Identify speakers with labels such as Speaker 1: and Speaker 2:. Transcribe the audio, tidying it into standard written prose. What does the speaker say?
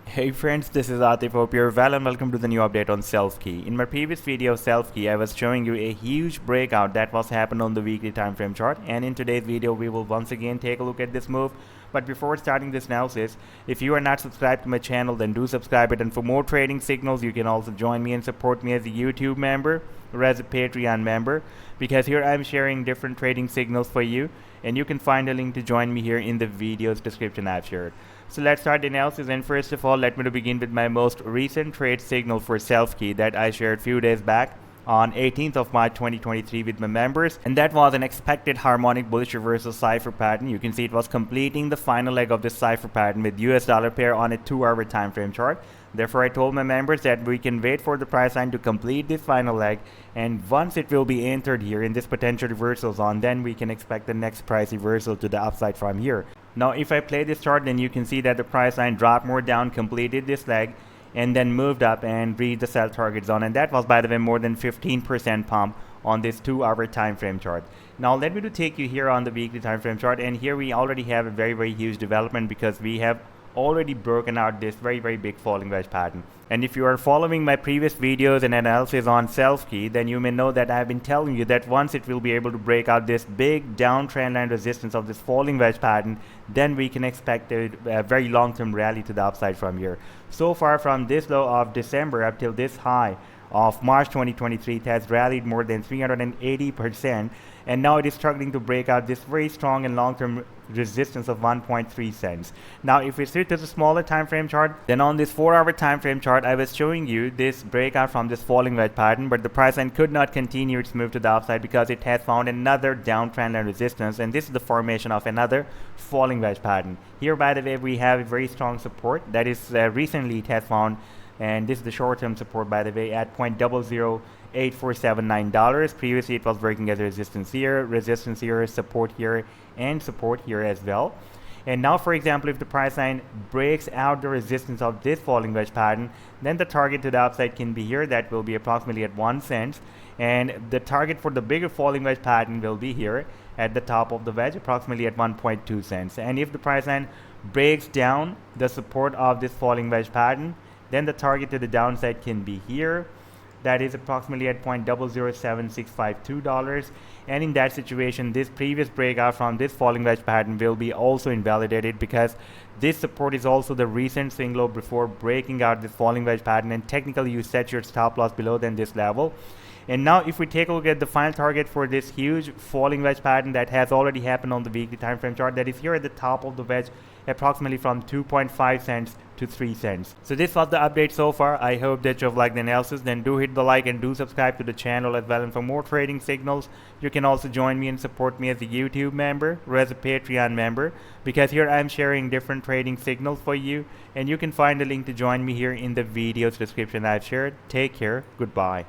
Speaker 1: Hey friends, this is Atif. Hope you're well and welcome to the new update on selfkey. In my previous video selfkey, I was showing you a huge breakout that was happened on the weekly time frame chart, and in today's video we will once again take a look at this move. But before starting this analysis, if you are not subscribed to my channel, then do subscribe it, and for more trading signals you can also join me and support me as a YouTube member or as a Patreon member, because here I'm sharing different trading signals for you, and you can find a link to join me here in the video's description I've shared. So let's start the analysis, and first of all let me begin with my most recent trade signal for selfkey that I shared few days back on 18th of March 2023 with my members, and that was an expected harmonic bullish reversal cipher pattern. You can see it was completing the final leg of this cipher pattern with US dollar pair on a 2-hour time frame chart. Therefore, I told my members that we can wait for the price line to complete this final leg, and once it will be entered here in this potential reversal zone, then we can expect the next price reversal to the upside from here. Now, if I play this chart, then you can see that the price line dropped more down, completed this leg, and then moved up and reached the sell target zone, and that was, by the way, more than 15% pump on this 2-hour time frame chart. Now let me take you here on the weekly time frame chart, and here we already have a very huge development because we have already broken out this very big falling wedge pattern. And if you are following my previous videos and analysis on selfkey, then you may know that I have been telling you that once it will be able to break out this big downtrend line resistance of this falling wedge pattern, then we can expect a very long-term rally to the upside from here. So far, from this low of December up till this high of March 2023, it has rallied more than 380%, and now it is struggling to break out this very strong and long-term resistance of 1.3 cents. Now if we switch to the smaller time frame chart, then on this 4-hour time frame chart I was showing you this breakout from this falling wedge pattern, but the price line could not continue its move to the upside because it has found another downtrend line resistance, and this is the formation of another falling wedge pattern. Here, by the way, we have a very strong support that is recently it has found, and this is the short-term support, by the way, at $0.008479. Previously it was working as a resistance here, support here, and support here as well. And now, for example, if the price line breaks out the resistance of this falling wedge pattern, then the target to the upside can be here. That will be approximately at 1 cent, and the target for the bigger falling wedge pattern will be here at the top of the wedge, approximately at 1.2 cents. And if the price line breaks down the support of this falling wedge pattern, then the target to the downside can be here. That is approximately at $0.007652. And in that situation, this previous breakout from this falling wedge pattern will be also invalidated, because this support is also the recent swing low before breaking out this falling wedge pattern, and technically you set your stop loss below than this level. And now if we take a look at the final target for this huge falling wedge pattern that has already happened on the weekly time frame chart, that is here at the top of the wedge, approximately from 2.5 cents to 3 cents. So this was the update so far. I hope that you have liked the analysis. Then do hit the like and do subscribe to the channel as well. And for more trading signals, you can also join me and support me as a YouTube member or as a Patreon member, because here I'm sharing different trading signals for you, and you can find a link to join me here in the video's description I've shared. Take care. Goodbye.